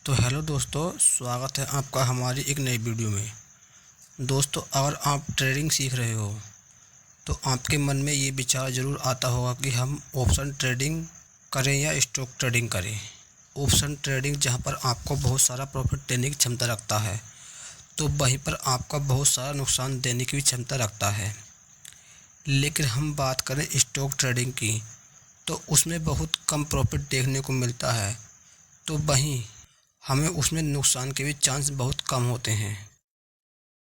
तो हेलो दोस्तों, स्वागत है आपका हमारी एक नई वीडियो में। दोस्तों, अगर आप ट्रेडिंग सीख रहे हो तो आपके मन में ये विचार ज़रूर आता होगा कि हम ऑप्शन ट्रेडिंग करें या स्टॉक ट्रेडिंग करें। ऑप्शन ट्रेडिंग जहां पर आपको बहुत सारा प्रॉफिट देने की क्षमता रखता है, तो वहीं पर आपका बहुत सारा नुकसान देने की भी क्षमता रखता है। लेकिन हम बात करें स्टॉक ट्रेडिंग की, तो उसमें बहुत कम प्रॉफिट देखने को मिलता है, तो वहीं हमें उसमें नुकसान के भी चांस बहुत कम होते हैं।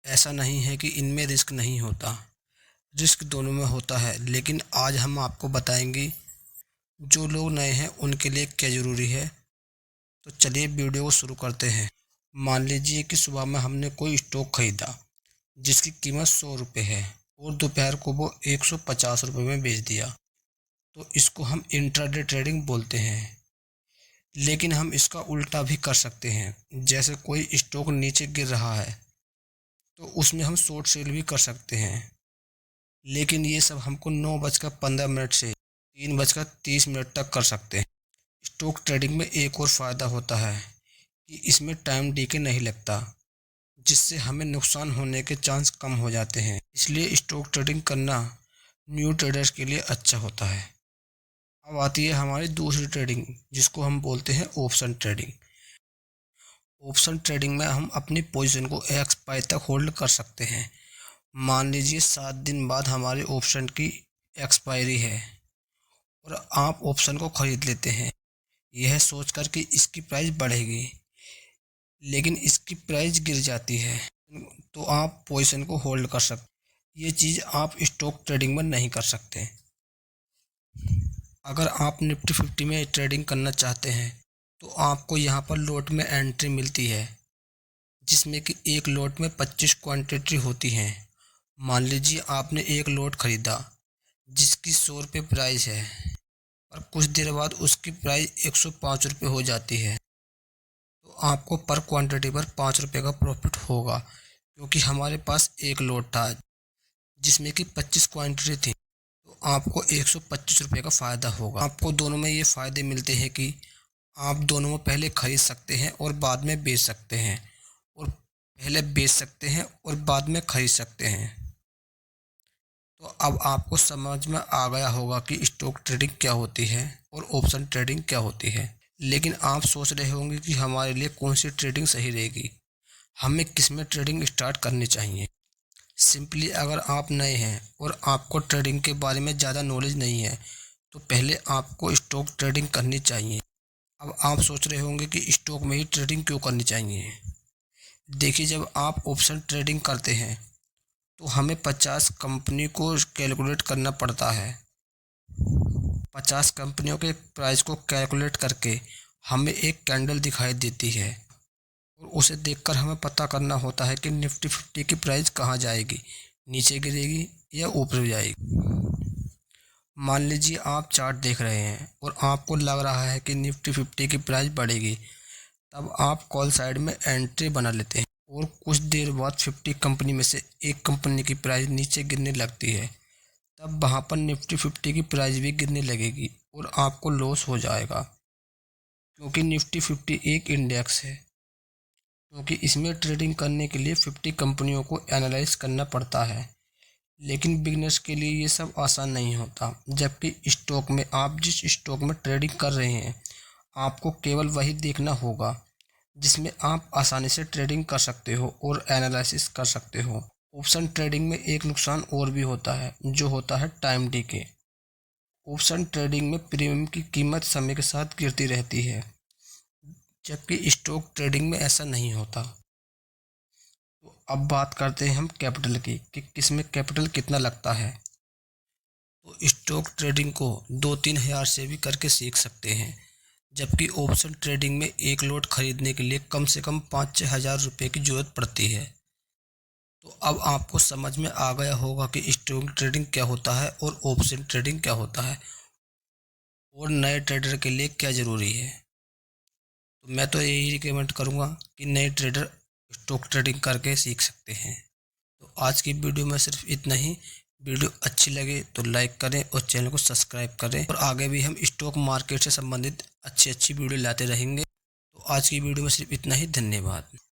ऐसा नहीं है कि इनमें रिस्क नहीं होता, रिस्क दोनों में होता है। लेकिन आज हम आपको बताएंगे जो लोग नए हैं उनके लिए क्या ज़रूरी है। तो चलिए वीडियो को शुरू करते हैं। मान लीजिए कि सुबह में हमने कोई स्टॉक खरीदा जिसकी कीमत 100 रुपये है और दोपहर को वो 150 रुपये में बेच दिया, तो इसको हम इंट्राडे ट्रेडिंग बोलते हैं। लेकिन हम इसका उल्टा भी कर सकते हैं। जैसे कोई स्टॉक नीचे गिर रहा है तो उसमें हम शॉर्ट सेल भी कर सकते हैं। लेकिन ये सब हमको 9:15 से 3:30 तक कर सकते हैं। स्टॉक ट्रेडिंग में एक और फ़ायदा होता है कि इसमें टाइम डीके नहीं लगता, जिससे हमें नुकसान होने के चांस कम हो जाते हैं। इसलिए स्टॉक ट्रेडिंग करना न्यू ट्रेडर्स के लिए अच्छा होता है। अब आती है हमारी दूसरी ट्रेडिंग, जिसको हम बोलते हैं ऑप्शन ट्रेडिंग। ऑप्शन ट्रेडिंग में हम अपनी पोजीशन को एक्सपायर तक होल्ड कर सकते हैं। मान लीजिए 7 दिन बाद हमारे ऑप्शन की एक्सपायरी है और आप ऑप्शन को खरीद लेते हैं, यह सोचकर कि इसकी प्राइस बढ़ेगी, लेकिन इसकी प्राइस गिर जाती है, तो आप पोजीशन को होल्ड कर सकते। ये चीज़ आप स्टॉक ट्रेडिंग में नहीं कर सकते। अगर आप निफ्टी 50 में ट्रेडिंग करना चाहते हैं तो आपको यहाँ पर लॉट में एंट्री मिलती है, जिसमें कि एक लॉट में 25 क्वांटिटी होती हैं। मान लीजिए आपने एक लॉट खरीदा जिसकी 100 रुपये प्राइस है और कुछ देर बाद उसकी प्राइस 105 रुपये हो जाती है, तो आपको पर क्वांटिटी पर 5 रुपये का प्रॉफिट होगा, क्योंकि हमारे पास एक लॉट था जिसमें कि 25 क्वांटिटी थी, तो आपको 125 रुपये का फ़ायदा होगा। आपको दोनों में ये फ़ायदे मिलते हैं कि आप दोनों में पहले खरीद सकते हैं और बाद में बेच सकते हैं, और पहले बेच सकते हैं और बाद में खरीद सकते हैं। तो अब आपको समझ में आ गया होगा कि स्टॉक ट्रेडिंग क्या होती है और ऑप्शन ट्रेडिंग क्या होती है। लेकिन आप सोच रहे होंगे कि हमारे लिए कौन सी ट्रेडिंग सही रहेगी, हमें किस में ट्रेडिंग स्टार्ट करनी चाहिए। सिंपली अगर आप नए हैं और आपको ट्रेडिंग के बारे में ज़्यादा नॉलेज नहीं है, तो पहले आपको स्टॉक ट्रेडिंग करनी चाहिए। अब आप सोच रहे होंगे कि स्टॉक में ही ट्रेडिंग क्यों करनी चाहिए। देखिए, जब आप ऑप्शन ट्रेडिंग करते हैं तो हमें 50 कंपनी को कैलकुलेट करना पड़ता है। 50 कंपनियों के प्राइस को कैलकुलेट करके हमें एक कैंडल दिखाई देती है, और उसे देखकर हमें पता करना होता है कि निफ्टी 50 की प्राइस कहाँ जाएगी, नीचे गिरेगी या ऊपर जाएगी। मान लीजिए आप चार्ट देख रहे हैं और आपको लग रहा है कि निफ्टी 50 की प्राइस बढ़ेगी, तब आप कॉल साइड में एंट्री बना लेते हैं, और कुछ देर बाद 50 कंपनी में से एक कंपनी की प्राइस नीचे गिरने लगती है, तब वहाँ पर निफ्टी 50 की प्राइस भी गिरने लगेगी और आपको लॉस हो जाएगा, क्योंकि निफ्टी 50 एक इंडेक्स है। क्योंकि इसमें ट्रेडिंग करने के लिए 50 कंपनियों को एनालाइज करना पड़ता है। लेकिन बिगनर्स के लिए ये सब आसान नहीं होता। जबकि स्टॉक में आप जिस स्टॉक में ट्रेडिंग कर रहे हैं, आपको केवल वही देखना होगा जिसमें आप आसानी से ट्रेडिंग कर सकते हो और एनालिसिस कर सकते हो। ऑप्शन ट्रेडिंग में एक नुकसान और भी होता है, जो होता है टाइम डीके। ऑप्शन ट्रेडिंग में प्रीमियम की कीमत समय के साथ गिरती रहती है, जबकि स्टॉक ट्रेडिंग में ऐसा नहीं होता। तो अब बात करते हैं हम कैपिटल की, कि किस में कैपिटल कितना लगता है। तो स्टॉक ट्रेडिंग को 2-3 हज़ार से भी करके सीख सकते हैं, जबकि ऑप्शन ट्रेडिंग में एक लॉट खरीदने के लिए कम से कम 5-6 हज़ार रुपये की ज़रूरत पड़ती है। तो अब आपको समझ में आ गया होगा कि स्टॉक ट्रेडिंग क्या होता है और ऑप्शन ट्रेडिंग क्या होता है, और नए ट्रेडर के लिए क्या ज़रूरी है। तो मैं तो यही रिकमेंड करूँगा कि नए ट्रेडर स्टॉक ट्रेडिंग करके सीख सकते हैं। तो आज की वीडियो में सिर्फ इतना ही। वीडियो अच्छी लगे तो लाइक करें और चैनल को सब्सक्राइब करें, और आगे भी हम स्टॉक मार्केट से संबंधित अच्छी अच्छी वीडियो लाते रहेंगे। तो आज की वीडियो में सिर्फ इतना ही। धन्यवाद।